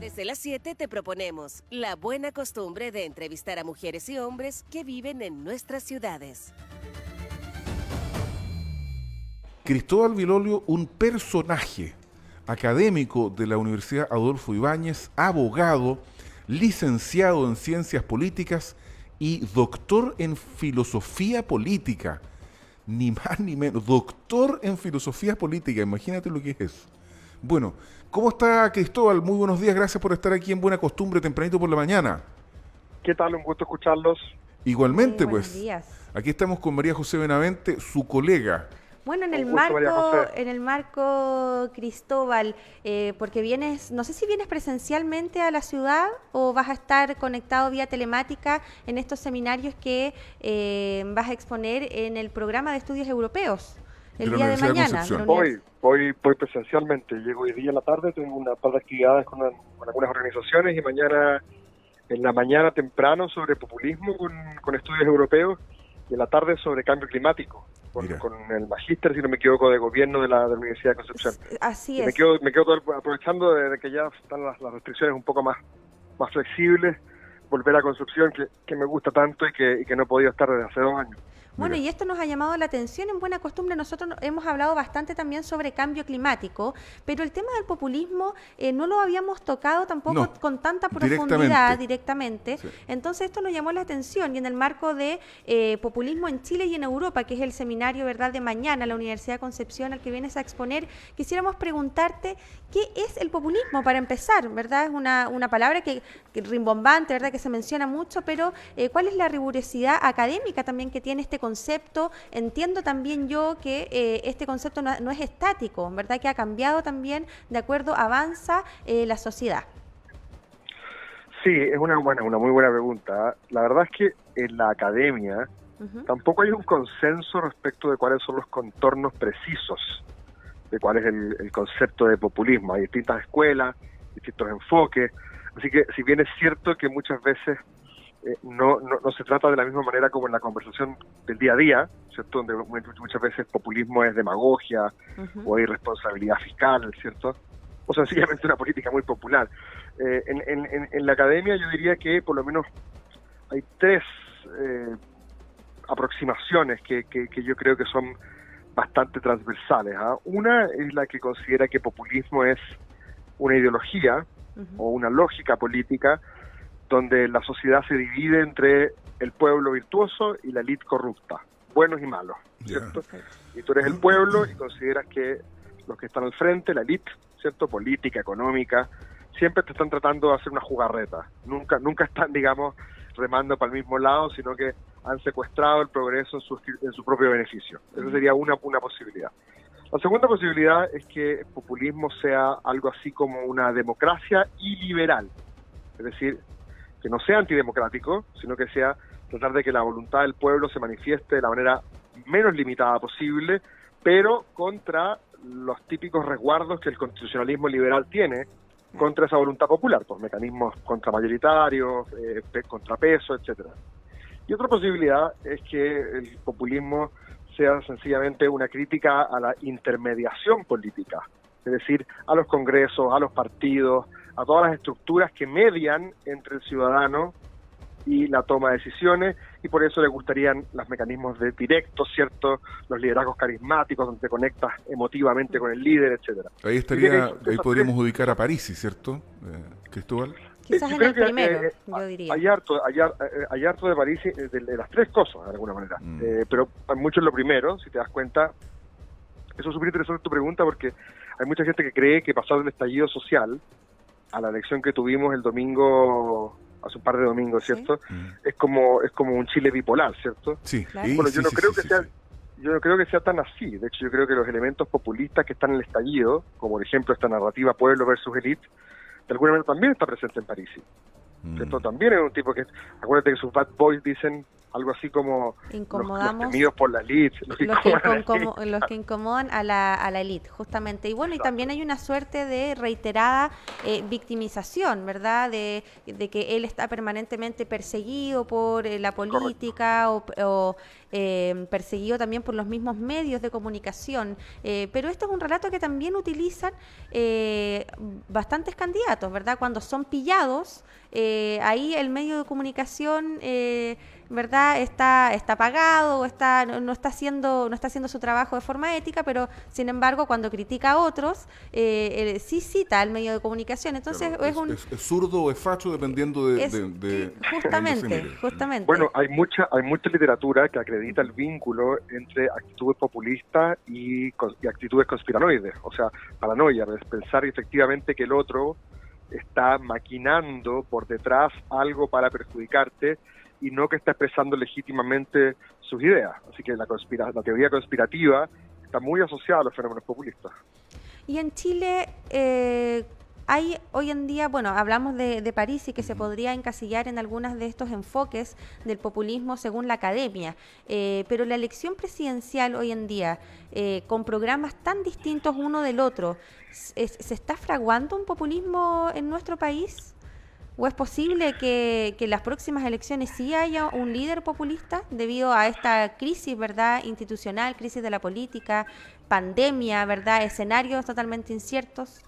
Desde las 7 te proponemos la buena costumbre de entrevistar a mujeres y hombres que viven en nuestras ciudades. Cristóbal Vilolio, un personaje académico de la Universidad Adolfo Ibáñez, abogado, licenciado en Ciencias Políticas y doctor en Filosofía Política. Ni más ni menos, doctor en Filosofía Política, imagínate lo que es eso. Bueno, ¿cómo está Cristóbal? Muy buenos días, gracias por estar aquí en Buena Costumbre, tempranito por la mañana. ¿Qué tal? Un gusto escucharlos. Igualmente, Buenos pues, días. aquí estamos con María José Benavente, su colega. Bueno, en el marco, Cristóbal, porque vienes, no sé si vienes presencialmente a la ciudad o vas a estar conectado vía telemática en estos seminarios que vas a exponer en el programa de estudios europeos el día de mañana. Voy presencialmente, llego hoy día en la tarde, tengo una par de actividades con algunas organizaciones y mañana, en la mañana temprano sobre populismo con estudios europeos y en la tarde sobre cambio climático. Con el magíster, si no me equivoco, de gobierno de la Universidad de Concepción. Así y es. Me quedo aprovechando de que ya están las restricciones un poco más flexibles, volver a Concepción, que me gusta tanto y que no he podido estar desde hace 2 años. Bueno, y esto nos ha llamado la atención. En Buena Costumbre nosotros hemos hablado bastante también sobre cambio climático, pero el tema del populismo no lo habíamos tocado tampoco con tanta profundidad directamente. Sí. Entonces esto nos llamó la atención y en el marco de populismo en Chile y en Europa, que es el seminario, ¿verdad?, de mañana, la Universidad de Concepción, al que vienes a exponer, quisiéramos preguntarte qué es el populismo para empezar, ¿verdad? Es una palabra que rimbombante, ¿verdad?, que se menciona mucho, pero ¿cuál es la rigurosidad académica también que tiene este concepto? Entiendo también yo que este concepto no es estático, ¿verdad?, que ha cambiado también de acuerdo avanza la sociedad. Sí, es una muy buena pregunta. La verdad es que en la academia tampoco hay un consenso respecto de cuáles son los contornos precisos de cuál es el concepto de populismo. Hay distintas escuelas, distintos enfoques, así que si bien es cierto que muchas veces no se trata de la misma manera como en la conversación del día a día, ¿cierto?, donde muchas veces populismo es demagogia o irresponsabilidad fiscal, ¿cierto?, o sencillamente una política muy popular. En la academia yo diría que por lo menos hay 3 aproximaciones que yo creo que son bastante transversales. Una es la que considera que populismo es una ideología o una lógica política donde la sociedad se divide entre el pueblo virtuoso y la élite corrupta, buenos y malos, ¿cierto? Y tú eres el pueblo y consideras que los que están al frente, la élite, ¿cierto?, política, económica, siempre te están tratando de hacer una jugarreta. Nunca están, digamos, remando para el mismo lado, sino que han secuestrado el progreso en su propio beneficio. Esa sería una posibilidad. La segunda posibilidad es que el populismo sea algo así como una democracia iliberal, es decir, que no sea antidemocrático, sino que sea tratar de que la voluntad del pueblo se manifieste de la manera menos limitada posible, pero contra los típicos resguardos que el constitucionalismo liberal tiene contra esa voluntad popular, por mecanismos contramayoritarios, contrapeso, etcétera. Y otra posibilidad es que el populismo sea sencillamente una crítica a la intermediación política, es decir, a los congresos, a los partidos, a todas las estructuras que median entre el ciudadano y la toma de decisiones, y por eso le gustarían los mecanismos de directos, ¿cierto?, los liderazgos carismáticos, donde te conectas emotivamente con el líder, etcétera. Ahí podríamos ubicar a Parisi, ¿cierto, Cristóbal? Quizás en el primero, yo diría. Hay harto de Parisi, de las 3 cosas, de alguna manera. Pero hay mucho en lo primero, si te das cuenta. Eso es súper interesante tu pregunta, porque hay mucha gente que cree que pasado el estallido social a la elección que tuvimos el domingo, hace un par de domingos, ¿cierto? ¿Sí? Es como un Chile bipolar, ¿cierto? Sí. Claro. Bueno, yo no creo que sea tan así. De hecho, yo creo que los elementos populistas que están en el estallido, como por ejemplo esta narrativa pueblo versus élite, de alguna manera también está presente en Parisi. ¿Cierto? También es un tipo que, acuérdate que sus bad boys dicen algo así como los temidos por la élite, los que incomodan a la élite, justamente. Y bueno, y también hay una suerte de reiterada victimización, ¿verdad? De que él está permanentemente perseguido por la política o perseguido también por los mismos medios de comunicación. Pero esto es un relato que también utilizan bastantes candidatos, ¿verdad? Cuando son pillados, ahí el medio de comunicación, ¿verdad? Está apagado, no está haciendo su trabajo de forma ética, pero sin embargo cuando critica a otros, sí cita al medio de comunicación. Entonces claro, es zurdo o es facho dependiendo de justamente. Bueno, hay mucha literatura que acredita el vínculo entre actitudes populistas y actitudes conspiranoides, o sea, paranoia, es pensar efectivamente que el otro está maquinando por detrás algo para perjudicarte y no que está expresando legítimamente sus ideas. Así que la teoría conspirativa está muy asociada a los fenómenos populistas. Y en Chile hay hoy en día, bueno, hablamos de París y que se podría encasillar en algunos de estos enfoques del populismo según la academia, pero la elección presidencial hoy en día, con programas tan distintos uno del otro, ¿se está fraguando un populismo en nuestro país? ¿O es posible que en las próximas elecciones sí haya un líder populista debido a esta crisis, ¿verdad?, institucional, crisis de la política, pandemia, ¿verdad?, escenarios totalmente inciertos?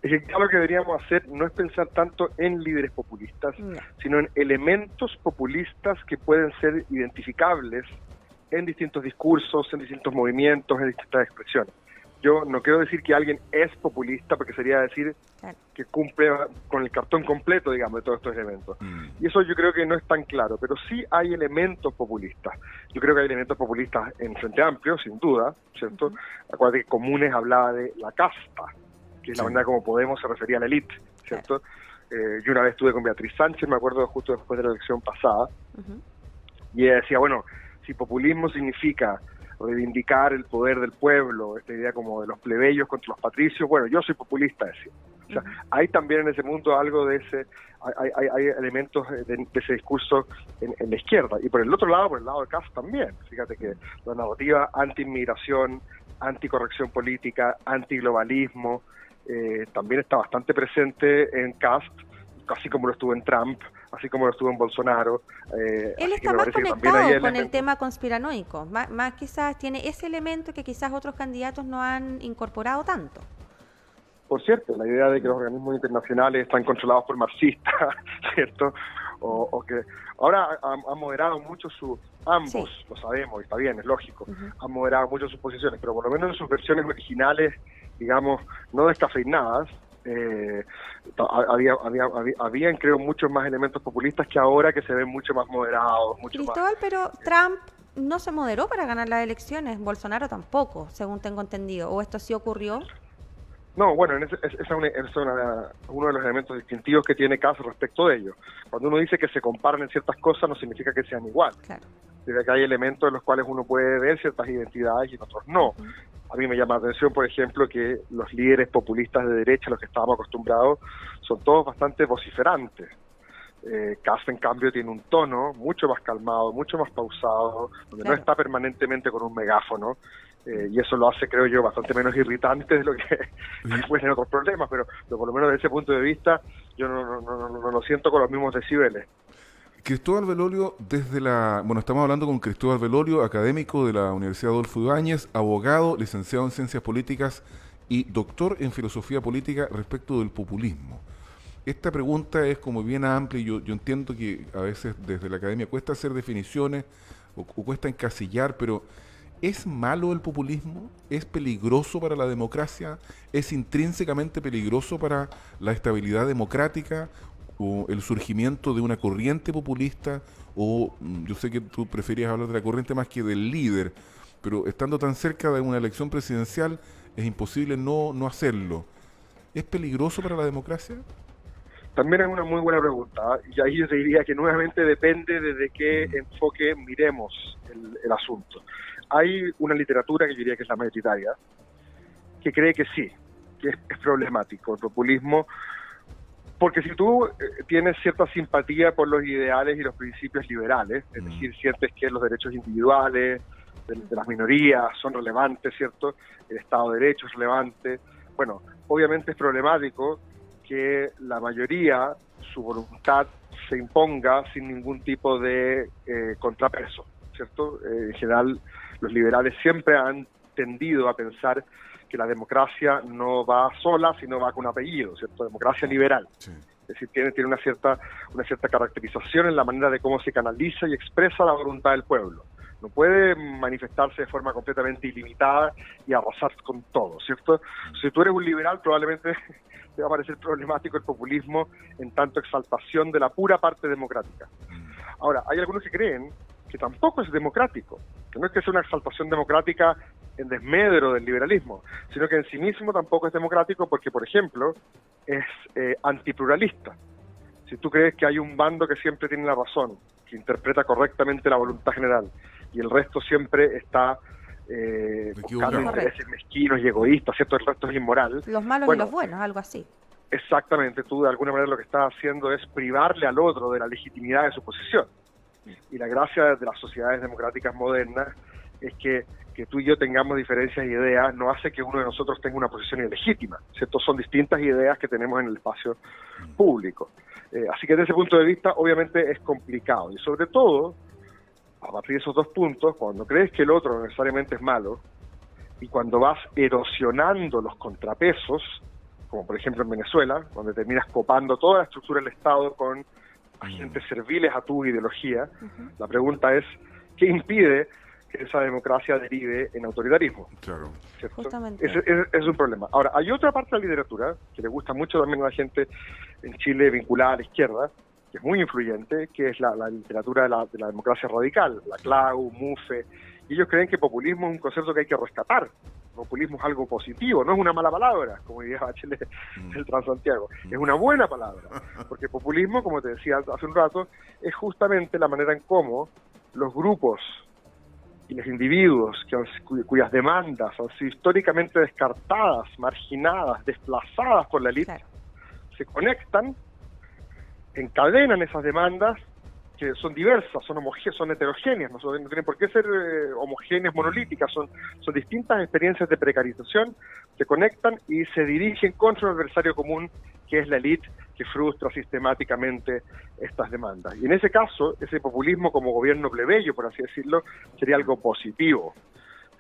Es que lo que deberíamos hacer no es pensar tanto en líderes populistas, sino en elementos populistas que pueden ser identificables en distintos discursos, en distintos movimientos, en distintas expresiones. Yo no quiero decir que alguien es populista, porque sería decir que cumple con el cartón completo, digamos, de todos estos elementos. Y eso yo creo que no es tan claro, pero sí hay elementos populistas. Yo creo que hay elementos populistas en Frente Amplio, sin duda, ¿cierto? Acuérdate que Comunes hablaba de la casta, que es la manera como Podemos se refería a la élite, ¿cierto? Yo una vez estuve con Beatriz Sánchez, me acuerdo justo después de la elección pasada, y ella decía, bueno, si populismo significa reivindicar el poder del pueblo, esta idea como de los plebeyos contra los patricios, bueno, yo soy populista, decía. O sea, hay también en ese mundo algo de ese, hay elementos de ese discurso en la izquierda. Y por el otro lado, por el lado de Kast también. Fíjate que la narrativa anti-inmigración, anticorrección política, antiglobalismo, también está bastante presente en Kast, así como lo estuvo en Trump, así como lo estuvo en Bolsonaro. Él está más conectado con el tema conspiranoico, más quizás tiene ese elemento que quizás otros candidatos no han incorporado tanto. Por cierto, la idea de que los organismos internacionales están controlados por marxistas, ¿cierto? O que ahora han moderado mucho ambos, lo sabemos, y está bien, es lógico, han moderado mucho sus posiciones, pero por lo menos en sus versiones originales, digamos, no descafeinadas, habían creo muchos más elementos populistas que ahora, que se ven mucho más moderados, Cristóbal, pero Trump no se moderó para ganar las elecciones, Bolsonaro tampoco, según tengo entendido, ¿o esto sí ocurrió? No, bueno, es uno de los elementos distintivos que tiene Kast respecto de ello. Cuando uno dice que se comparan en ciertas cosas, no significa que sean igual. Claro. Significa que hay elementos en los cuales uno puede ver ciertas identidades y en otros no. A mí me llama la atención, por ejemplo, que los líderes populistas de derecha, a los que estábamos acostumbrados, son todos bastante vociferantes. Kast, en cambio, tiene un tono mucho más calmado, mucho más pausado, donde no está permanentemente con un megáfono, y eso lo hace, creo yo, bastante menos irritante de lo que después en otros problemas, pero por lo menos desde ese punto de vista yo no lo siento con los mismos decibeles. Cristóbal Belolio, estamos hablando con Cristóbal Belolio, académico de la Universidad Adolfo Ibáñez, abogado, licenciado en Ciencias Políticas y doctor en Filosofía Política respecto del populismo. Esta pregunta es como bien amplia y yo entiendo que a veces desde la academia cuesta hacer definiciones o cuesta encasillar, pero ¿es malo el populismo? ¿Es peligroso para la democracia? ¿Es intrínsecamente peligroso para la estabilidad democrática? ¿O el surgimiento de una corriente populista? O yo sé que tú preferías hablar de la corriente más que del líder, pero estando tan cerca de una elección presidencial es imposible no hacerlo. ¿Es peligroso para la democracia? También es una muy buena pregunta, y ahí yo te diría que nuevamente depende desde qué enfoque miremos el asunto. Hay una literatura que yo diría que es la mayoritaria, que cree que sí, que es problemático el populismo, porque si tú tienes cierta simpatía por los ideales y los principios liberales, es decir, sientes que los derechos individuales de las minorías son relevantes, ¿cierto? El Estado de Derecho es relevante. Bueno, obviamente es problemático que la mayoría, su voluntad se imponga sin ningún tipo de contrapeso, ¿cierto? En general, los liberales siempre han tendido a pensar que la democracia no va sola, sino va con apellido, ¿cierto? Democracia liberal. Sí. Es decir, tiene una cierta caracterización en la manera de cómo se canaliza y expresa la voluntad del pueblo. No puede manifestarse de forma completamente ilimitada y arrasar con todo, ¿cierto? Si tú eres un liberal, probablemente te va a parecer problemático el populismo en tanto exaltación de la pura parte democrática. Ahora, hay algunos que creen que tampoco es democrático, que no es que sea una exaltación democrática en desmedro del liberalismo, sino que en sí mismo tampoco es democrático porque, por ejemplo, es antipluralista. Si tú crees que hay un bando que siempre tiene la razón, que interpreta correctamente la voluntad general, y el resto siempre está buscando intereses mezquinos y egoístas, ¿cierto? El resto es inmoral. Los malos y los buenos, algo así. Exactamente, tú de alguna manera lo que estás haciendo es privarle al otro de la legitimidad de su posición. Y la gracia de las sociedades democráticas modernas es que tú y yo tengamos diferencias de ideas no hace que uno de nosotros tenga una posición ilegítima, ¿cierto? Son distintas ideas que tenemos en el espacio público. Así que desde ese punto de vista, obviamente es complicado. Y sobre todo, a partir de esos dos puntos, cuando crees que el otro necesariamente es malo, y cuando vas erosionando los contrapesos, como por ejemplo en Venezuela, donde terminas copando toda la estructura del Estado con agentes serviles a tu ideología, la pregunta es, ¿qué impide que esa democracia derive en autoritarismo? Claro. Ese es un problema. Ahora, hay otra parte de la literatura que le gusta mucho también a la gente en Chile vinculada a la izquierda, que es muy influyente, que es la literatura de la democracia radical, la CLAU, MUFE, y ellos creen que populismo es un concepto que hay que rescatar. Populismo es algo positivo, no es una mala palabra, como diría Bachelet del Transantiago, es una buena palabra, porque populismo, como te decía hace un rato, es justamente la manera en cómo los grupos y los individuos cuyas demandas han sido históricamente descartadas, marginadas, desplazadas por la élite, se conectan, encadenan esas demandas que son diversas, son heterogéneas, no tienen por qué ser homogéneas, monolíticas, son distintas experiencias de precarización, se conectan y se dirigen contra un adversario común que es la élite que frustra sistemáticamente estas demandas. Y en ese caso, ese populismo como gobierno plebeyo, por así decirlo, sería algo positivo.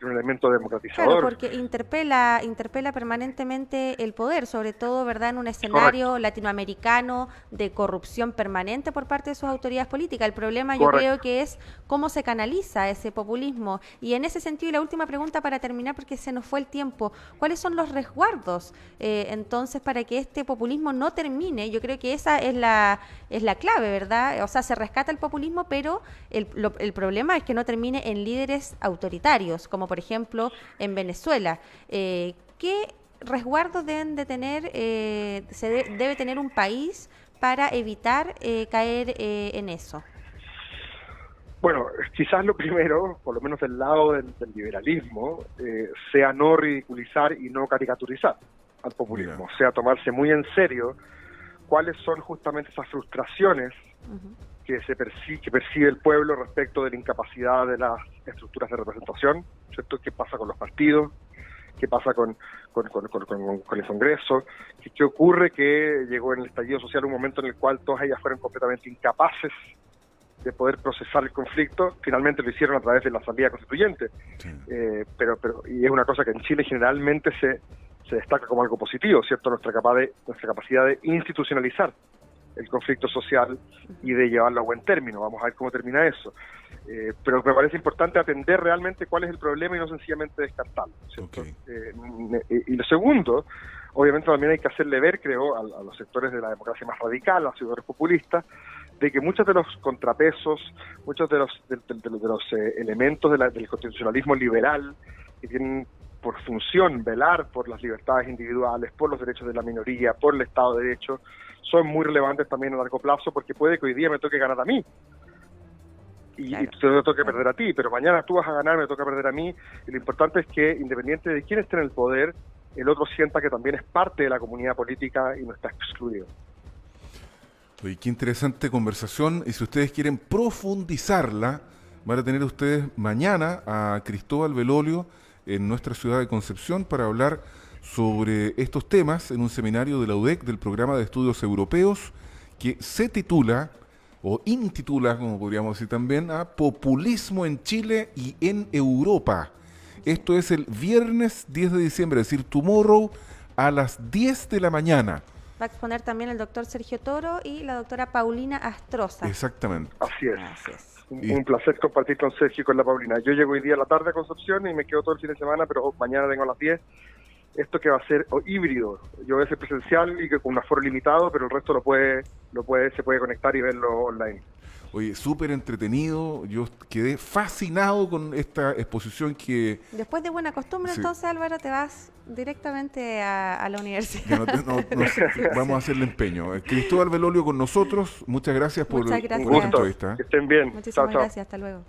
Un elemento democratizador. Claro, porque interpela permanentemente el poder, sobre todo, ¿verdad?, en un escenario latinoamericano de corrupción permanente por parte de sus autoridades políticas. El problema yo creo que es cómo se canaliza ese populismo. Y en ese sentido, y la última pregunta para terminar, porque se nos fue el tiempo, ¿cuáles son los resguardos entonces para que este populismo no termine? Yo creo que esa es la clave, ¿verdad? O sea, se rescata el populismo, pero el problema es que no termine en líderes autoritarios, como por ejemplo en Venezuela. ¿Qué resguardos deben de tener, debe tener un país para evitar caer en eso? Bueno, quizás lo primero, por lo menos del lado del liberalismo, sea no ridiculizar y no caricaturizar al populismo, sea tomarse muy en serio cuáles son justamente esas frustraciones que percibe el pueblo respecto de la incapacidad de las estructuras de representación, ¿cierto? ¿Qué pasa con los partidos? ¿Qué pasa con el Congreso? ¿Qué ocurre que llegó en el estallido social un momento en el cual todas ellas fueron completamente incapaces de poder procesar el conflicto? Finalmente lo hicieron a través de la Asamblea Constituyente. Sí. Pero y es una cosa que en Chile generalmente se destaca como algo positivo, ¿cierto? Nuestra capacidad de institucionalizar el conflicto social y de llevarlo a buen término. Vamos a ver cómo termina eso. Pero me parece importante atender realmente cuál es el problema y no sencillamente descartarlo, ¿cierto? Okay. Y lo segundo, obviamente también hay que hacerle ver, creo, a los sectores de la democracia más radical, a los sectores populistas, de que muchos de los contrapesos, muchos de los elementos del constitucionalismo liberal que tienen por función velar por las libertades individuales, por los derechos de la minoría, por el Estado de Derecho, son muy relevantes también a largo plazo, porque puede que hoy día me toque ganar a mí y te toque perder a ti, pero mañana tú vas a ganar, me toca perder a mí, y lo importante es que, independiente de quién esté en el poder, el otro sienta que también es parte de la comunidad política y no está excluido. Oye, qué interesante conversación, y si ustedes quieren profundizarla, van a tener ustedes mañana a Cristóbal Belolio en nuestra ciudad de Concepción para hablar sobre estos temas en un seminario de la UDEC, del Programa de Estudios Europeos, que se titula, o intitula, como podríamos decir también, a Populismo en Chile y en Europa. Esto es el viernes 10 de diciembre, es decir, tomorrow, a las 10 de la mañana. Va a exponer también el doctor Sergio Toro y la doctora Paulina Astroza. Exactamente. Así es. Un placer compartir con Sergio y con la Paulina. Yo llego hoy día a la tarde a Concepción y me quedo todo el fin de semana, pero mañana tengo a las 10. Esto que va a ser híbrido. Yo voy a ser presencial y que con un aforo limitado, pero el resto se puede conectar y verlo online. Oye, súper entretenido. Yo quedé fascinado con esta exposición que... Después de Buena Costumbre, sí. Entonces, Álvaro, te vas directamente a la universidad. Vamos a hacerle empeño. Cristóbal Belolio con nosotros. Muchas gracias por la entrevista. Que estén bien. Muchísimas gracias. Hasta luego.